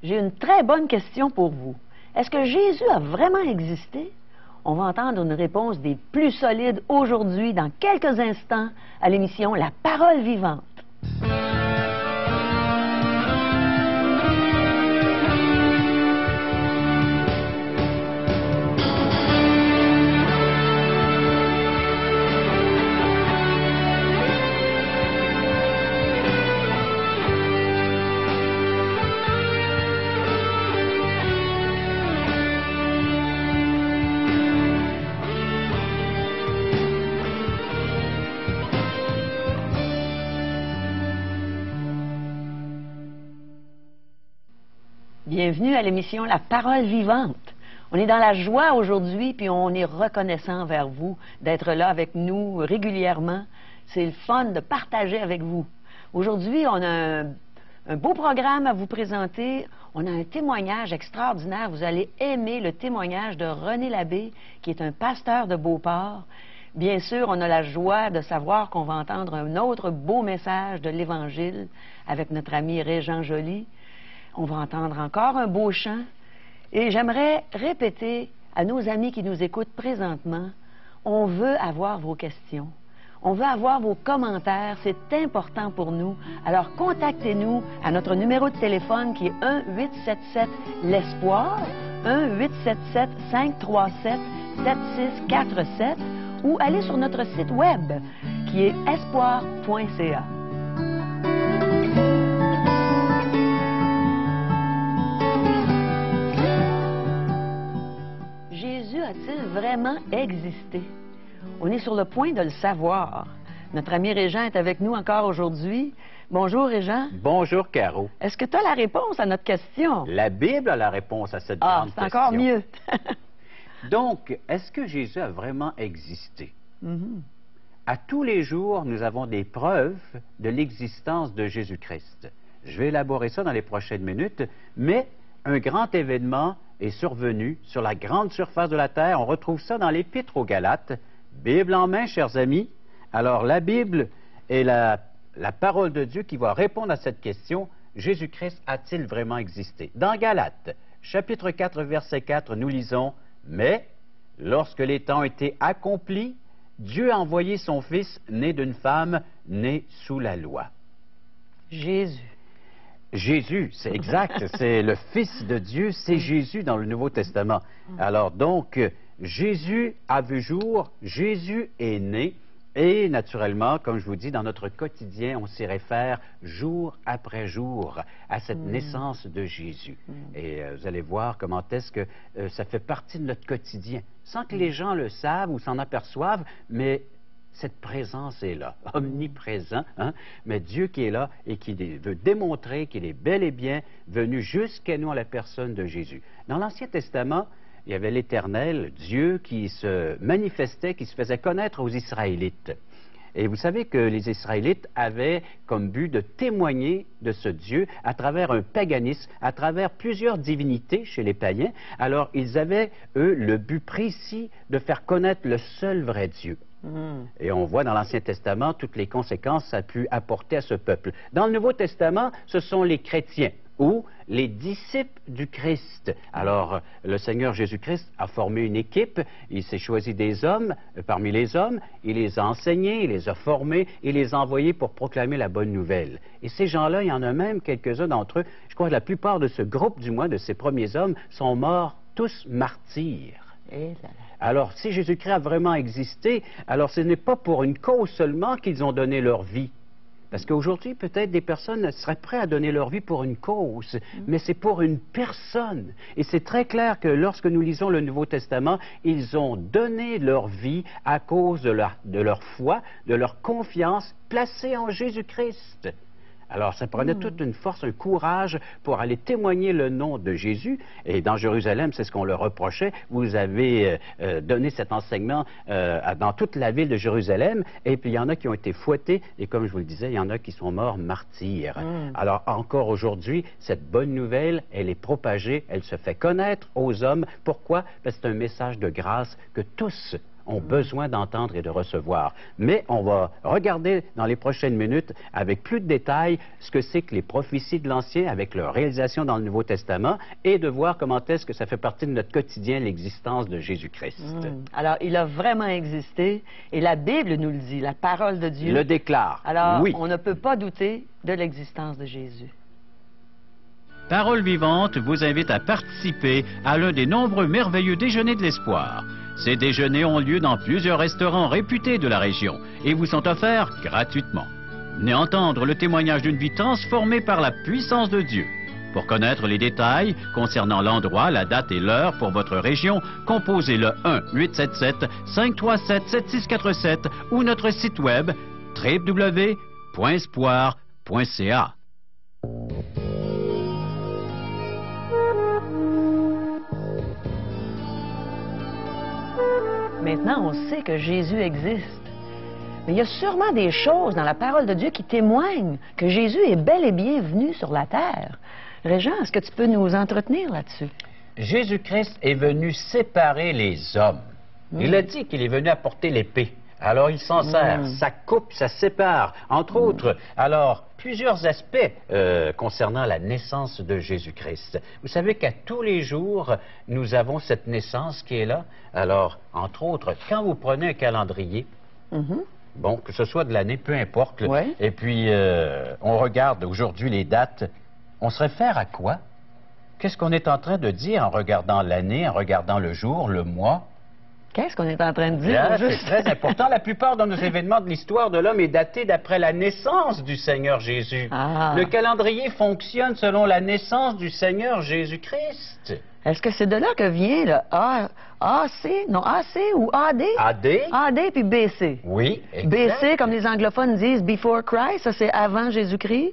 J'ai une très bonne question pour vous. Est-ce que Jésus a vraiment existé? On va entendre une réponse des plus solides aujourd'hui, dans quelques instants, à l'émission La Parole vivante. Bienvenue à l'émission La Parole vivante. On est dans la joie aujourd'hui, puis on est reconnaissant envers vous d'être là avec nous régulièrement. C'est le fun de partager avec vous. Aujourd'hui, on a un beau programme à vous présenter. On a un témoignage extraordinaire. Vous allez aimer le témoignage de René Labbé, qui est un pasteur de Beauport. Bien sûr, on a la joie de savoir qu'on va entendre un autre beau message de l'Évangile avec notre ami Régent Joly. On va entendre encore un beau chant. Et j'aimerais répéter à nos amis qui nous écoutent présentement, on veut avoir vos questions. On veut avoir vos commentaires. C'est important pour nous. Alors, contactez-nous à notre numéro de téléphone qui est 1-877-l'Espoir, 1-877-537-7647 ou allez sur notre site web qui est espoir.ca. A-t-il vraiment existé? On est sur le point de le savoir. Notre ami Régent est avec nous encore aujourd'hui. Bonjour Régent. Bonjour Caro. Est-ce que tu as la réponse à notre question? La Bible a la réponse à cette grande question. Ah, c'est encore mieux. Donc, est-ce que Jésus a vraiment existé? À tous les jours, nous avons des preuves de l'existence de Jésus-Christ. Je vais élaborer ça dans les prochaines minutes, mais un grand événement est survenu sur la grande surface de la terre. On retrouve ça dans l'Épître aux Galates. Bible en main, chers amis. Alors, la Bible est la parole de Dieu qui va répondre à cette question. Jésus-Christ a-t-il vraiment existé? Dans Galates, chapitre 4, verset 4, nous lisons « Mais, lorsque les temps étaient accomplis, Dieu a envoyé son Fils, né d'une femme, né sous la loi. » Jésus. Jésus, c'est exact, c'est le Fils de Dieu, c'est Jésus dans le Nouveau Testament. Alors donc, Jésus a vu jour, Jésus est né, et naturellement, comme je vous dis, dans notre quotidien, on s'y réfère jour après jour à cette naissance de Jésus. Et vous allez voir comment est-ce que ça fait partie de notre quotidien, sans que les gens le savent ou s'en aperçoivent, mais cette présence est là, omniprésent, hein? Mais Dieu qui est là et qui veut démontrer qu'il est bel et bien venu jusqu'à nous à la personne de Jésus. Dans l'Ancien Testament, il y avait l'Éternel, Dieu, qui se manifestait, qui se faisait connaître aux Israélites. Et vous savez que les Israélites avaient comme but de témoigner de ce Dieu à travers un paganisme, à travers plusieurs divinités chez les païens. Alors, ils avaient, eux, le but précis de faire connaître le seul vrai Dieu. Et on voit dans l'Ancien Testament toutes les conséquences que ça a pu apporter à ce peuple. Dans le Nouveau Testament, ce sont les chrétiens ou les disciples du Christ. Alors, le Seigneur Jésus-Christ a formé une équipe, il s'est choisi des hommes parmi les hommes, il les a enseignés, il les a formés, il les a envoyés pour proclamer la bonne nouvelle. Et ces gens-là, il y en a même quelques-uns d'entre eux, je crois que la plupart de ce groupe, du moins, de ces premiers hommes, sont morts tous martyrs. Alors, si Jésus-Christ a vraiment existé, alors ce n'est pas pour une cause seulement qu'ils ont donné leur vie. Parce qu'aujourd'hui, peut-être des personnes seraient prêtes à donner leur vie pour une cause, mais c'est pour une personne. Et c'est très clair que lorsque nous lisons le Nouveau Testament, ils ont donné leur vie à cause de leur foi, de leur confiance placée en Jésus-Christ. Alors, ça prenait toute une force, un courage pour aller témoigner le nom de Jésus. Et dans Jérusalem, c'est ce qu'on leur reprochait. Vous avez donné cet enseignement dans toute la ville de Jérusalem. Et puis, il y en a qui ont été fouettés. Et comme je vous le disais, il y en a qui sont morts martyrs. Alors, encore aujourd'hui, cette bonne nouvelle, elle est propagée, elle se fait connaître aux hommes. Pourquoi? Parce que c'est un message de grâce que tous ont besoin d'entendre et de recevoir. Mais on va regarder dans les prochaines minutes, avec plus de détails, ce que c'est que les prophéties de l'Ancien avec leur réalisation dans le Nouveau Testament et de voir comment est-ce que ça fait partie de notre quotidien, l'existence de Jésus-Christ. Alors, il a vraiment existé et la Bible nous le dit, la parole de Dieu Le déclare. Alors, oui. on ne peut pas douter de l'existence de Jésus. Parole vivante vous invite à participer à l'un des nombreux merveilleux déjeuners de l'espoir. Ces déjeuners ont lieu dans plusieurs restaurants réputés de la région et vous sont offerts gratuitement. Venez entendre le témoignage d'une vie transformée par la puissance de Dieu. Pour connaître les détails concernant l'endroit, la date et l'heure pour votre région, composez le 1-877-537-7647 ou notre site web www.espoir.ca. Maintenant, on sait que Jésus existe. Mais il y a sûrement des choses dans la parole de Dieu qui témoignent que Jésus est bel et bien venu sur la terre. Régent, est-ce que tu peux nous entretenir là-dessus? Jésus-Christ est venu séparer les hommes. Il a dit qu'il est venu apporter l'épée. Alors, il s'en sert. Ça coupe, ça sépare. Entre autres, alors, plusieurs aspects concernant la naissance de Jésus-Christ. Vous savez qu'à tous les jours, nous avons cette naissance qui est là. Alors, entre autres, quand vous prenez un calendrier, bon, que ce soit de l'année, peu importe, Ouais. et puis on regarde aujourd'hui les dates, on se réfère à quoi? Qu'est-ce qu'on est en train de dire en regardant l'année, en regardant le jour, le mois? Qu'est-ce qu'on est en train de dire? Là, Juste? c'est très important. La plupart de nos événements de l'histoire de l'homme est daté d'après la naissance du Seigneur Jésus. Ah. Le calendrier fonctionne selon la naissance du Seigneur Jésus-Christ. Est-ce que c'est de là que vient le AC, non, AC ou AD? AD? AD puis BC. Oui, exact. BC, comme les anglophones disent, Before Christ, ça c'est avant Jésus-Christ.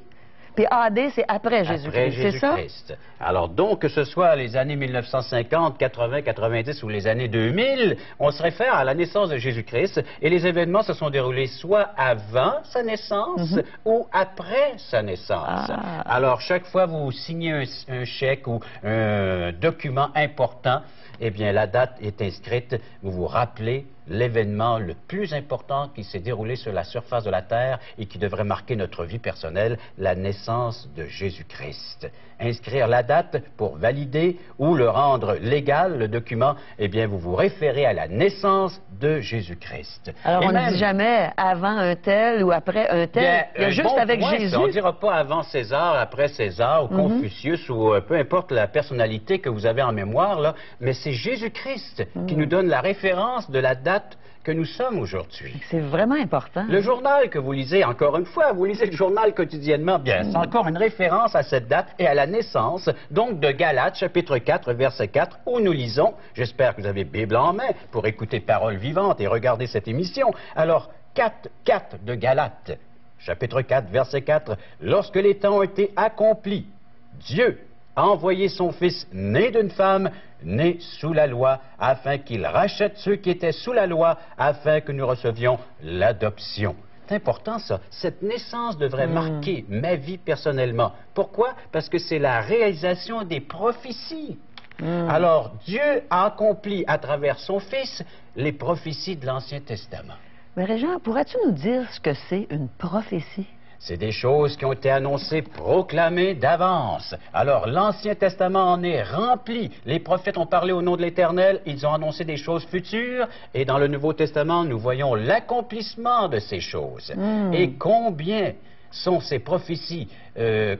Puis AD, c'est après Jésus-Christ, c'est ça? Jésus-Christ. Alors donc, que ce soit les années 1950, 80, 90 ou les années 2000, on se réfère à la naissance de Jésus-Christ et les événements se sont déroulés soit avant sa naissance ou après sa naissance. Ah. Alors, chaque fois vous signez un chèque ou un document important, eh bien, la date est inscrite, vous vous rappelez l'événement le plus important qui s'est déroulé sur la surface de la Terre et qui devrait marquer notre vie personnelle, la naissance de Jésus-Christ. Inscrire la date pour valider ou le rendre légal, le document, eh bien, vous vous référez à la naissance de Jésus-Christ. Alors, Et on ne même, dit jamais avant un tel ou après un tel. bien, Il y a un juste bon avec point, Jésus. ça. On ne dira pas avant César, après César, ou Confucius, ou peu importe la personnalité que vous avez en mémoire, là, mais c'est Jésus-Christ qui nous donne la référence de la date que nous sommes aujourd'hui. C'est vraiment important. Le journal que vous lisez, encore une fois, vous lisez le journal quotidiennement, bien, c'est encore une référence à cette date et à la naissance, donc de Galates, chapitre 4, verset 4, où nous lisons, j'espère que vous avez Bible en main pour écouter Parole vivante et regarder cette émission. Alors, 4 de Galates, chapitre 4, verset 4, lorsque les temps ont été accomplis, Dieu a envoyé son Fils né d'une femme, né sous la loi, afin qu'il rachète ceux qui étaient sous la loi, afin que nous recevions l'adoption. C'est important ça. Cette naissance devrait marquer ma vie personnellement. Pourquoi? Parce que c'est la réalisation des prophéties. Alors, Dieu a accompli à travers son Fils les prophéties de l'Ancien Testament. Mais Régent, pourrais-tu nous dire ce que c'est une prophétie? C'est des choses qui ont été annoncées, proclamées d'avance. Alors, l'Ancien Testament en est rempli. Les prophètes ont parlé au nom de l'Éternel, ils ont annoncé des choses futures, et dans le Nouveau Testament, nous voyons l'accomplissement de ces choses. Et combien sont ces prophéties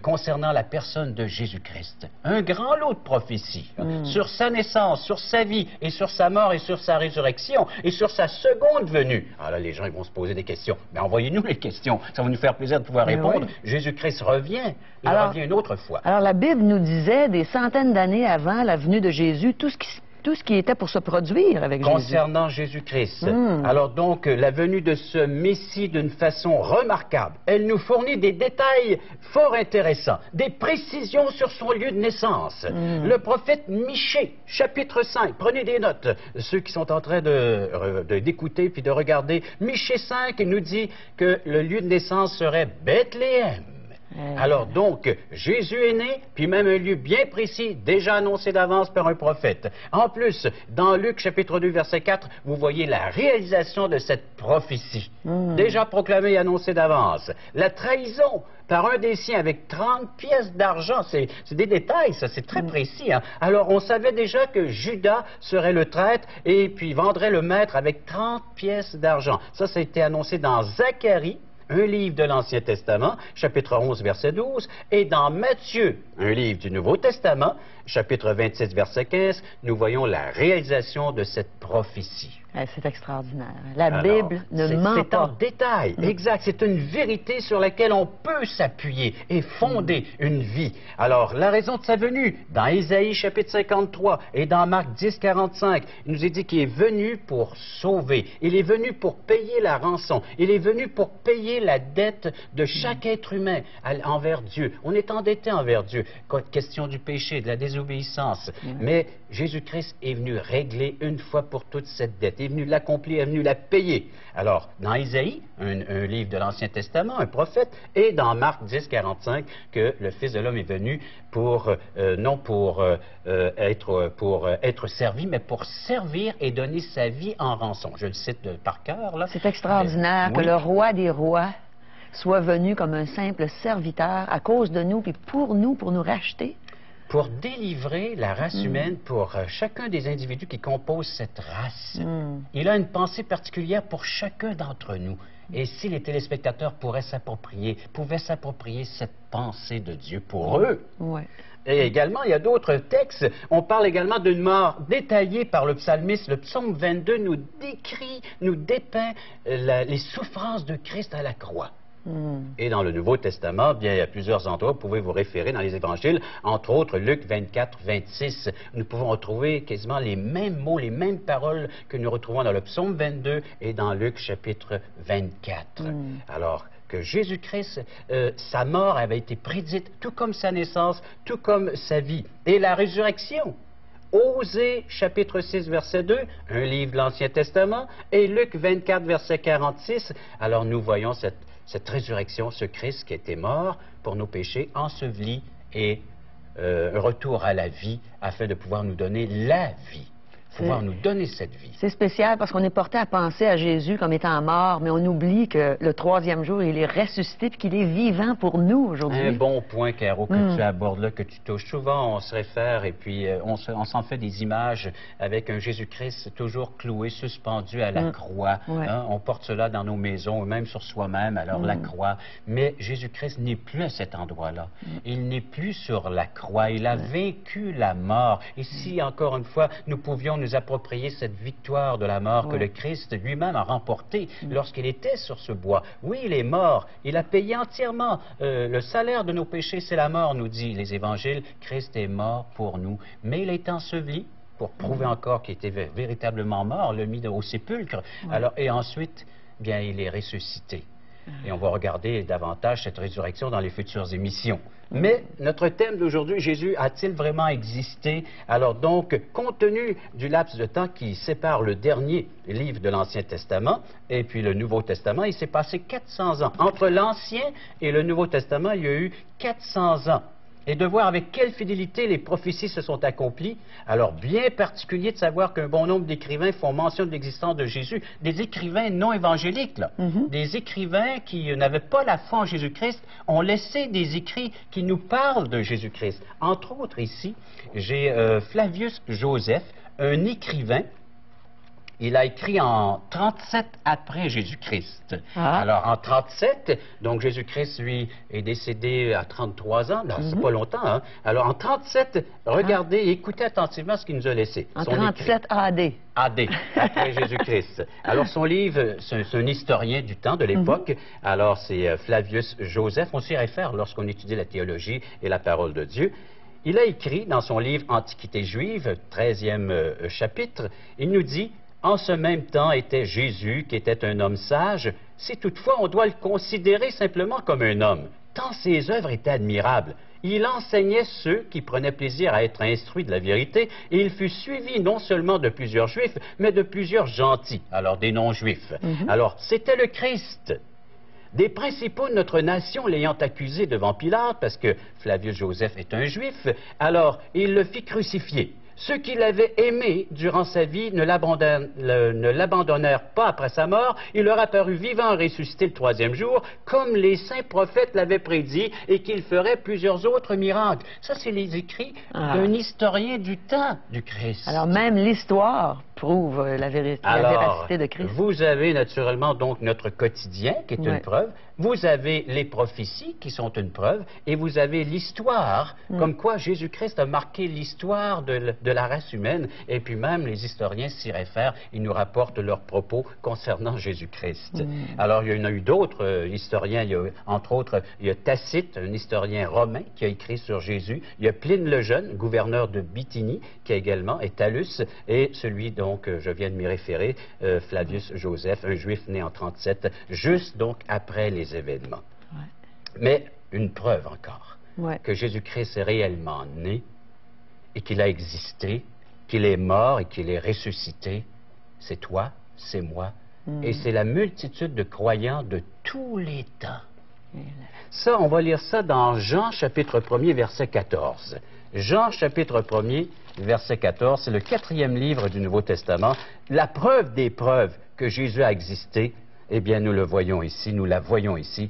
concernant la personne de Jésus-Christ? Un grand lot de prophéties sur sa naissance, sur sa vie, et sur sa mort, et sur sa résurrection, et sur sa seconde venue. Alors là, les gens ils vont se poser des questions. Mais envoyez-nous les questions, ça va nous faire plaisir de pouvoir répondre. Oui. Jésus-Christ revient, il Alors- revient une autre fois. Alors, la Bible nous disait, des centaines d'années avant la venue de Jésus, tout ce qui était pour se produire avec Jésus. Concernant Jésus-Christ. Alors donc, la venue de ce Messie d'une façon remarquable, elle nous fournit des détails fort intéressants, des précisions sur son lieu de naissance. Le prophète Michée, chapitre 5, prenez des notes, ceux qui sont en train d'écouter puis de regarder. Michée 5 nous dit que le lieu de naissance serait Bethléem. Alors donc, Jésus est né, puis même un lieu bien précis, déjà annoncé d'avance par un prophète. En plus, dans Luc chapitre 2, verset 4, vous voyez la réalisation de cette prophétie, déjà proclamée et annoncée d'avance. La trahison par un des siens avec 30 pièces d'argent, c'est des détails, ça, c'est très précis. Hein? Alors, on savait déjà que Judas serait le traître et puis vendrait le maître avec 30 pièces d'argent. Ça a été annoncé dans Zacharie, un livre de l'Ancien Testament, chapitre 11, verset 12, et dans Matthieu, un livre du Nouveau Testament, chapitre 26, verset 15, nous voyons la réalisation de cette prophétie. C'est extraordinaire. La Bible ne ment C'est en pas. détail, exact. C'est une vérité sur laquelle on peut s'appuyer et fonder une vie. Alors, la raison de sa venue, dans Ésaïe chapitre 53 et dans Marc 10, 45, il nous est dit qu'il est venu pour sauver. Il est venu pour payer la rançon. Il est venu pour payer la dette de chaque être humain envers Dieu. On est endetté envers Dieu. Question du péché, de la désobéissance. Mais Jésus-Christ est venu régler une fois pour toutes cette dette. Il est venu l'accomplir, il est venu la payer. Alors, dans Isaïe, un livre de l'Ancien Testament, un prophète, et dans Marc 10, 45, que le Fils de l'homme est venu non pour être servi, mais pour servir et donner sa vie en rançon. Je le cite par cœur, là. C'est extraordinaire que le roi des rois soit venu comme un simple serviteur à cause de nous, puis pour nous racheter. Pour délivrer la race humaine, pour chacun des individus qui composent cette race. Il a une pensée particulière pour chacun d'entre nous. Et si les téléspectateurs pouvaient s'approprier cette pensée de Dieu pour eux. Ouais. Et également, il y a d'autres textes. On parle également d'une mort détaillée par le psalmiste. Le psaume 22 nous décrit, nous dépeint les souffrances de Christ à la croix. Et dans le Nouveau Testament, bien, il y a plusieurs endroits, vous pouvez vous référer dans les évangiles, entre autres Luc 24, 26. Nous pouvons retrouver quasiment les mêmes mots, les mêmes paroles que nous retrouvons dans le psaume 22 et dans Luc chapitre 24. Alors que Jésus-Christ, sa mort avait été prédite, tout comme sa naissance, tout comme sa vie. Et la résurrection, Osée, chapitre 6, verset 2, un livre de l'Ancien Testament, et Luc 24, verset 46. Alors nous voyons cette résurrection, ce Christ qui était mort pour nos péchés, enseveli et un retour à la vie afin de pouvoir nous donner la vie. Pouvoir nous donner cette vie. C'est spécial parce qu'on est porté à penser à Jésus comme étant mort, mais on oublie que le troisième jour, il est ressuscité et qu'il est vivant pour nous aujourd'hui. Un bon point, Caro, que tu abordes là, que tu touches. Souvent, on se réfère et puis on s'en fait des images avec un Jésus-Christ toujours cloué, suspendu à la croix. Hein? On porte cela dans nos maisons, même sur soi-même, alors la croix. Mais Jésus-Christ n'est plus à cet endroit-là. Il n'est plus sur la croix. Il a vaincu la mort. Et si, encore une fois, nous pouvions nous approprier cette victoire de la mort que le Christ lui-même a remportée lorsqu'il était sur ce bois. Oui, il est mort. Il a payé entièrement. Le salaire de nos péchés, c'est la mort, nous dit les évangiles. Christ est mort pour nous. Mais il a été enseveli pour prouver encore qu'il était véritablement mort, le mis au sépulcre. Alors, et ensuite, bien, il est ressuscité. Et on va regarder davantage cette résurrection dans les futures émissions. Mais notre thème d'aujourd'hui, Jésus a-t-il vraiment existé? Alors donc, compte tenu du laps de temps qui sépare le dernier livre de l'Ancien Testament et puis le Nouveau Testament, il s'est passé 400 ans. Entre l'Ancien et le Nouveau Testament, il y a eu 400 ans. Et de voir avec quelle fidélité les prophéties se sont accomplies. Alors, bien particulier de savoir qu'un bon nombre d'écrivains font mention de l'existence de Jésus, des écrivains non évangéliques, là. Des écrivains qui n'avaient pas la foi en Jésus-Christ ont laissé des écrits qui nous parlent de Jésus-Christ. Entre autres, ici, j'ai Flavius Joseph, un écrivain. Il a écrit en 37 après Jésus-Christ. Alors, en 37, donc Jésus-Christ, lui, est décédé à 33 ans. C'est pas longtemps, hein? Alors, en 37, regardez et écoutez attentivement ce qu'il nous a laissé. En 37 AD. AD, après Jésus-Christ. Alors, son livre, c'est un historien du temps, de l'époque. Alors, c'est Flavius Joseph. On s'y réfère lorsqu'on étudie la théologie et la parole de Dieu. Il a écrit dans son livre Antiquité juive, 13e chapitre, il nous dit: en ce même temps était Jésus, qui était un homme sage, si toutefois on doit le considérer simplement comme un homme, tant ses œuvres étaient admirables. Il enseignait ceux qui prenaient plaisir à être instruits de la vérité, et il fut suivi non seulement de plusieurs juifs, mais de plusieurs gentils, alors des non-juifs. Alors, c'était le Christ. des principaux de notre nation l'ayant accusé devant Pilate, parce que Flavius Joseph est un juif, alors il le fit crucifier. Ceux qui l'avaient aimé durant sa vie ne l'abandonnèrent pas après sa mort. Il leur apparut vivant, ressuscité le troisième jour, comme les saints prophètes l'avaient prédit, et qu'il ferait plusieurs autres miracles. Ça, c'est les écrits d'un historien du temps du Christ. Alors, même l'histoire prouve la véracité de Christ. Vous avez naturellement donc notre quotidien, qui est une preuve. Vous avez les prophéties, qui sont une preuve. Et vous avez l'histoire, comme quoi Jésus-Christ a marqué l'histoire de la race humaine. Et puis même, les historiens s'y réfèrent. Ils nous rapportent leurs propos concernant Jésus-Christ. Alors, il y en a eu d'autres historiens. Il y a, entre autres, il y a Tacite, un historien romain, qui a écrit sur Jésus. Il y a Pline le Jeune, gouverneur de Bithynie, qui a également, et Talus, et celui dont je viens de m'y référer, Flavius Joseph, un juif né en 37, juste donc après les événements. Mais une preuve encore que Jésus-Christ est réellement né et qu'il a existé, qu'il est mort et qu'il est ressuscité, c'est toi, c'est moi, et c'est la multitude de croyants de tous les temps. Ça, on va lire ça dans Jean chapitre 1er, verset 14. Jean chapitre 1er, verset 14, c'est le 4e livre du Nouveau Testament. La preuve des preuves que Jésus a existé, eh bien, nous le voyons ici, nous la voyons ici.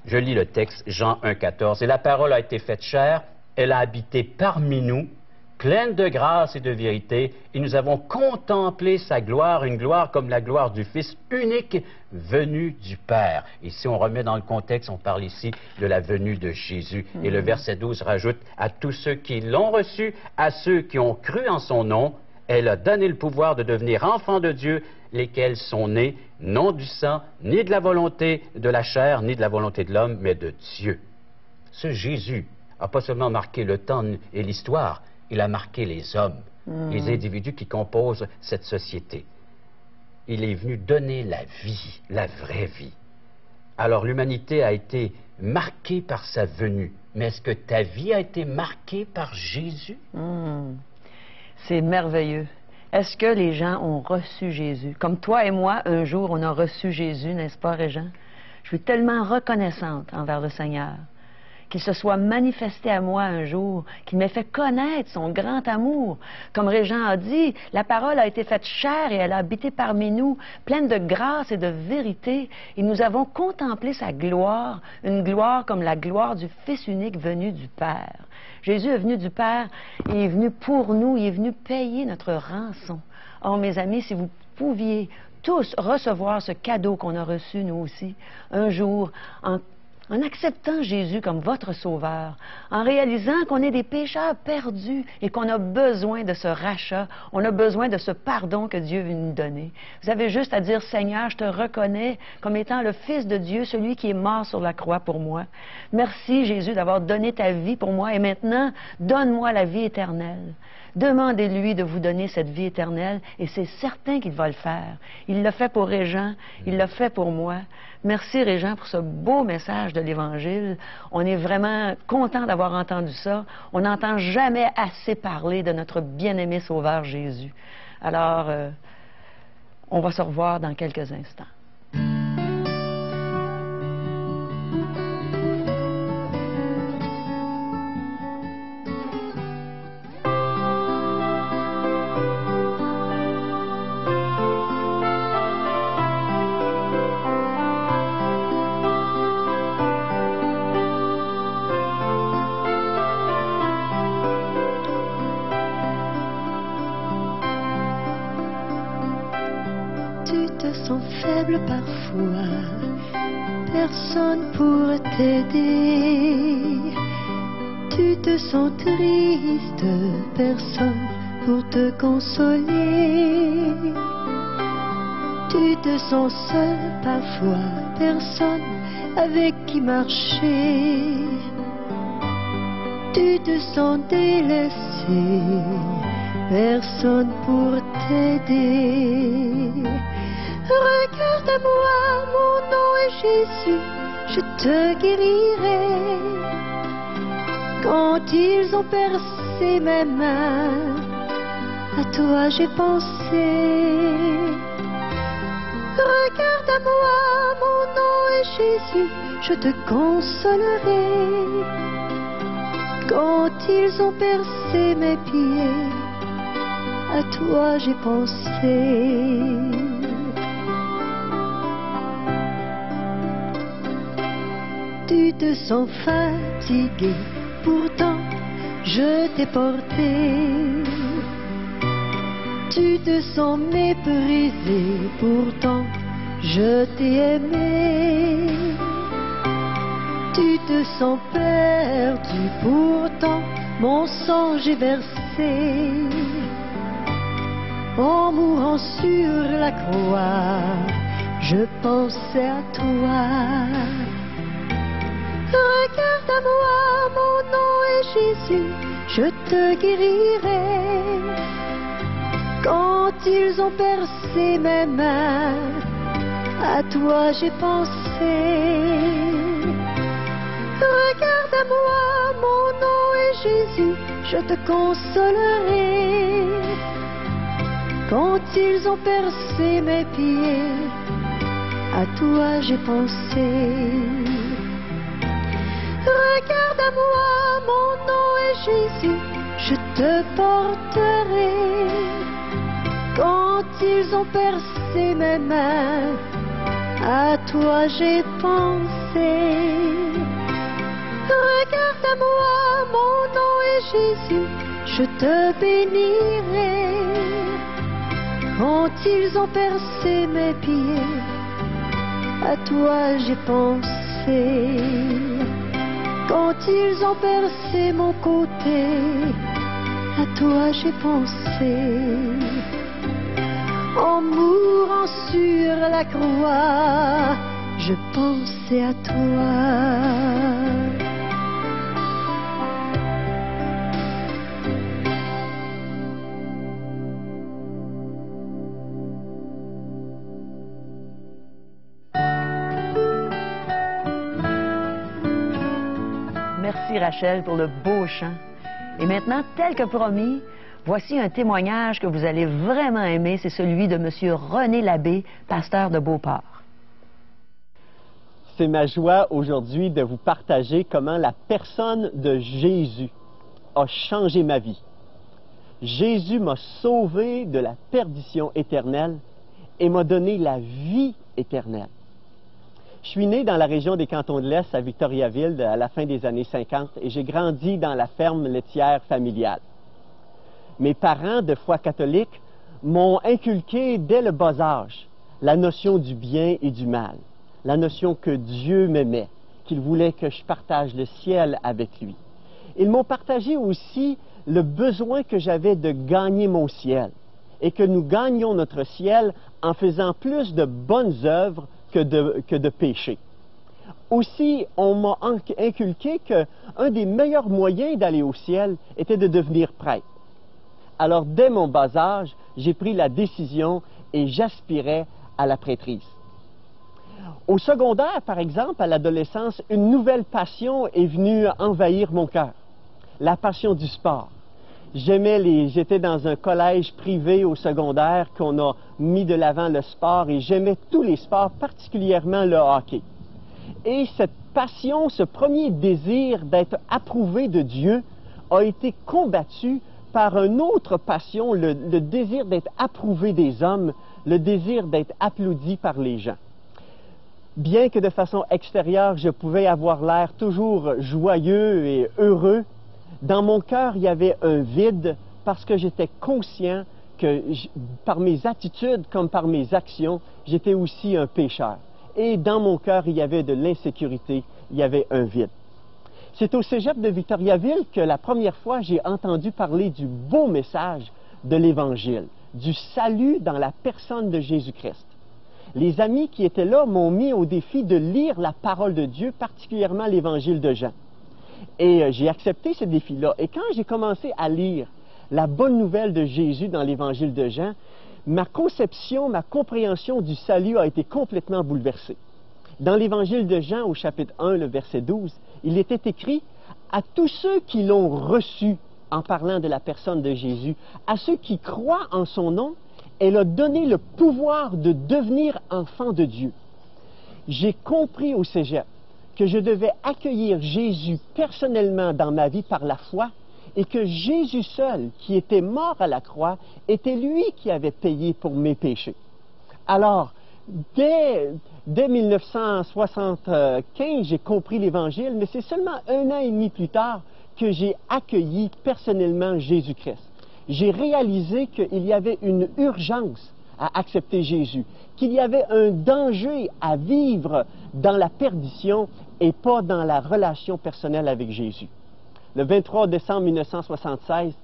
Je lis le texte, Jean 1, 14. « Et la parole a été faite chair, elle a habité parmi nous, pleine de grâce et de vérité, et nous avons contemplé sa gloire, une gloire comme la gloire du Fils unique venu du Père. » Ici, on remet dans le contexte, on parle ici de la venue de Jésus. Et le verset 12 rajoute « À tous ceux qui l'ont reçu, à ceux qui ont cru en son nom, elle a donné le pouvoir de devenir enfants de Dieu, lesquels sont nés, non du sang, ni de la volonté de la chair, ni de la volonté de l'homme, mais de Dieu. » Ce Jésus n'a pas seulement marqué le temps et l'histoire, il a marqué les hommes, les individus qui composent cette société. Il est venu donner la vie, la vraie vie. Alors l'humanité a été marquée par sa venue. Mais est-ce que ta vie a été marquée par Jésus? C'est merveilleux. Est-ce que les gens ont reçu Jésus? Comme toi et moi, un jour, on a reçu Jésus, n'est-ce pas, Régent? Je suis tellement reconnaissante envers le Seigneur qu'il se soit manifesté à moi un jour, qu'il m'ait fait connaître son grand amour. Comme Régent a dit, la parole a été faite chair et elle a habité parmi nous, pleine de grâce et de vérité, et nous avons contemplé sa gloire, une gloire comme la gloire du Fils unique venu du Père. Jésus est venu du Père, il est venu pour nous, il est venu payer notre rançon. Oh, mes amis, si vous pouviez tous recevoir ce cadeau qu'on a reçu, nous aussi, un jour, en acceptant Jésus comme votre sauveur, en réalisant qu'on est des pécheurs perdus et qu'on a besoin de ce rachat, on a besoin de ce pardon que Dieu veut nous donner. Vous avez juste à dire, Seigneur, je te reconnais comme étant le Fils de Dieu, celui qui est mort sur la croix pour moi. Merci, Jésus, d'avoir donné ta vie pour moi et maintenant, donne-moi la vie éternelle. Demandez-lui de vous donner cette vie éternelle et c'est certain qu'il va le faire. Il l'a fait pour Régent, il l'a fait pour moi. Merci Régent pour ce beau message de l'Évangile. On est vraiment content d'avoir entendu ça. On n'entend jamais assez parler de notre bien-aimé Sauveur Jésus. Alors, on va se revoir dans quelques instants. Faible parfois, personne pour t'aider. Tu te sens triste, personne pour te consoler. Tu te sens seul parfois, personne avec qui marcher. Tu te sens délaissé, personne pour t'aider. Regarde-moi, mon nom est Jésus, je te guérirai. Quand ils ont percé mes mains, à toi j'ai pensé. Regarde à moi, mon nom est Jésus, je te consolerai. Quand ils ont percé mes pieds, à toi j'ai pensé. Tu te sens fatigué, pourtant je t'ai porté. Tu te sens méprisé, pourtant je t'ai aimé. Tu te sens perdu, pourtant mon sang j'ai versé. En mourant sur la croix, je pensais à toi. Regarde à moi, mon nom est Jésus, je te guérirai. Quand ils ont percé mes mains, à toi j'ai pensé. Regarde à moi, mon nom est Jésus, je te consolerai. Quand ils ont percé mes pieds, à toi j'ai pensé. Regarde à moi, mon nom est Jésus, je te porterai. Quand ils ont percé mes mains, à toi j'ai pensé. Regarde à moi, mon nom est Jésus, je te bénirai. Quand ils ont percé mes pieds, à toi j'ai pensé. Quand ils ont percé mon côté, à toi j'ai pensé. En mourant sur la croix, je pensais à toi. Merci Rachel pour le beau chant. Et maintenant, tel que promis, voici un témoignage que vous allez vraiment aimer. C'est celui de M. René Labbé, pasteur de Beauport. C'est ma joie aujourd'hui de vous partager comment la personne de Jésus a changé ma vie. Jésus m'a sauvé de la perdition éternelle et m'a donné la vie éternelle. Je suis né dans la région des Cantons de l'Est, à Victoriaville, à la fin des années 50, et j'ai grandi dans la ferme laitière familiale. Mes parents, de foi catholique, m'ont inculqué dès le bas âge la notion du bien et du mal, la notion que Dieu m'aimait, qu'il voulait que je partage le ciel avec lui. Ils m'ont partagé aussi le besoin que j'avais de gagner mon ciel, et que nous gagnions notre ciel en faisant plus de bonnes œuvres que de péché. Aussi, on m'a inculqué qu'un des meilleurs moyens d'aller au ciel était de devenir prêtre. Alors, dès mon bas âge, j'ai pris la décision et j'aspirais à la prêtrise. Au secondaire, par exemple, à l'adolescence, une nouvelle passion est venue envahir mon cœur, la passion du sport. J'étais dans un collège privé au secondaire qu'on a mis de l'avant le sport et j'aimais tous les sports, particulièrement le hockey. Et cette passion, ce premier désir d'être approuvé de Dieu a été combattu par une autre passion, le désir d'être approuvé des hommes, le désir d'être applaudi par les gens. Bien que de façon extérieure, je pouvais avoir l'air toujours joyeux et heureux, dans mon cœur, il y avait un vide parce que j'étais conscient que par mes attitudes comme par mes actions, j'étais aussi un pécheur. Et dans mon cœur, il y avait de l'insécurité, il y avait un vide. C'est au cégep de Victoriaville que la première fois j'ai entendu parler du beau message de l'Évangile, du salut dans la personne de Jésus-Christ. Les amis qui étaient là m'ont mis au défi de lire la parole de Dieu, particulièrement l'Évangile de Jean. Et j'ai accepté ce défi-là. Et quand j'ai commencé à lire la bonne nouvelle de Jésus dans l'Évangile de Jean, ma conception, ma compréhension du salut a été complètement bouleversée. Dans l'Évangile de Jean, au chapitre 1, le verset 12, il était écrit « À tous ceux qui l'ont reçu » en parlant de la personne de Jésus, à ceux qui croient en son nom, Elle a donné le pouvoir de devenir enfant de Dieu. J'ai compris au cégep que je devais accueillir Jésus personnellement dans ma vie par la foi et que Jésus seul, qui était mort à la croix, était lui qui avait payé pour mes péchés. Alors, dès 1975, j'ai compris l'Évangile, mais c'est seulement 1 an et demi plus tard que j'ai accueilli personnellement Jésus-Christ. J'ai réalisé qu'il y avait une urgence à accepter Jésus, qu'il y avait un danger à vivre dans la perdition et pas dans la relation personnelle avec Jésus. Le 23 décembre 1976,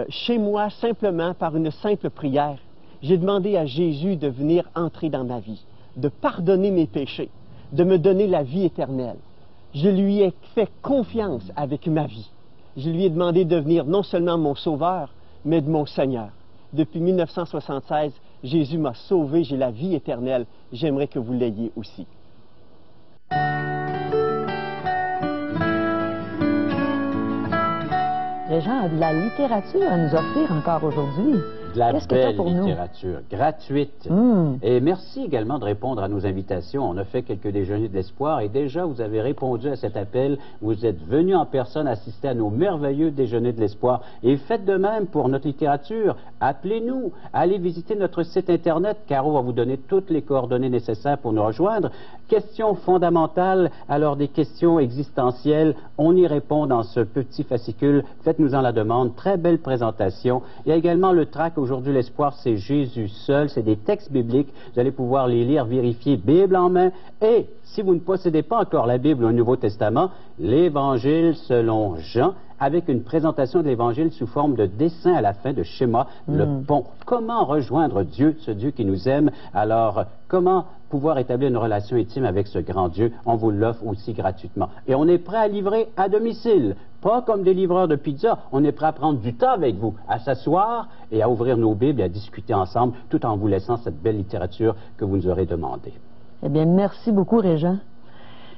chez moi, simplement par une simple prière, j'ai demandé à Jésus de venir entrer dans ma vie, de pardonner mes péchés, de me donner la vie éternelle. Je lui ai fait confiance avec ma vie. Je lui ai demandé de devenir non seulement mon sauveur, mais de mon Seigneur. Depuis 1976, Jésus m'a sauvé, j'ai la vie éternelle. J'aimerais que vous l'ayez aussi. Régent a de la littérature à nous offrir encore aujourd'hui. De la Qu'est-ce que t'as belle pour nous? littérature, gratuite. Et merci également de répondre à nos invitations. On a fait quelques déjeuners de l'espoir et déjà vous avez répondu à cet appel. Vous êtes venus en personne assister à nos merveilleux déjeuners de l'espoir. Et faites de même pour notre littérature. Appelez-nous, allez visiter notre site internet. Caro va vous donner toutes les coordonnées nécessaires pour nous rejoindre. Questions fondamentales, alors des questions existentielles, on y répond dans ce petit fascicule. Faites-nous en la demande. Très belle présentation. Il y a également le tract. Aujourd'hui, l'espoir, c'est Jésus seul. C'est des textes bibliques. Vous allez pouvoir les lire, vérifier, Bible en main. Et si vous ne possédez pas encore la Bible ou le Nouveau Testament, l'Évangile selon Jean, avec une présentation de l'Évangile sous forme de dessin à la fin, de schéma, le pont. Comment rejoindre Dieu, ce Dieu qui nous aime? Alors, comment pouvoir établir une relation intime avec ce grand Dieu? On vous l'offre aussi gratuitement. Et on est prêt à livrer à domicile. Pas comme des livreurs de pizza. On est prêt à prendre du temps avec vous, à s'asseoir et à ouvrir nos Bibles et à discuter ensemble, tout en vous laissant cette belle littérature que vous nous aurez demandée. Eh bien, merci beaucoup, Régent.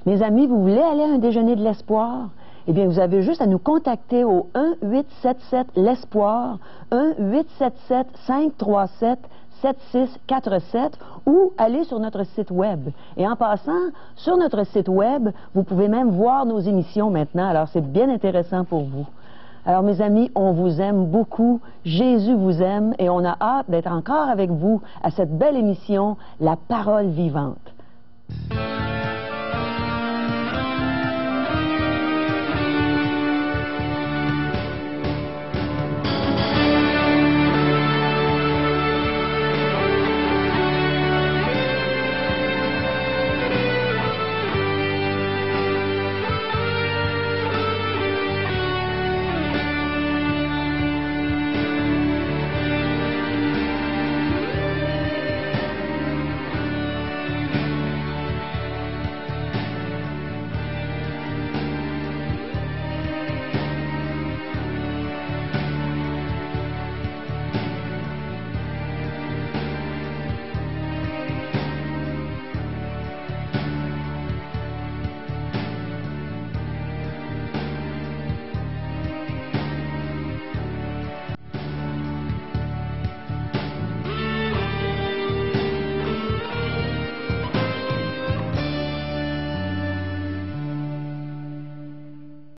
Mes amis, vous voulez aller à un déjeuner de l'espoir? Eh bien, vous avez juste à nous contacter au 1-877-L'Espoir, 1-877-537-7647 ou aller sur notre site Web. Et en passant, sur notre site Web, vous pouvez même voir nos émissions maintenant. Alors, c'est bien intéressant pour vous. Alors, mes amis, on vous aime beaucoup. Jésus vous aime et on a hâte d'être encore avec vous à cette belle émission, La Parole vivante.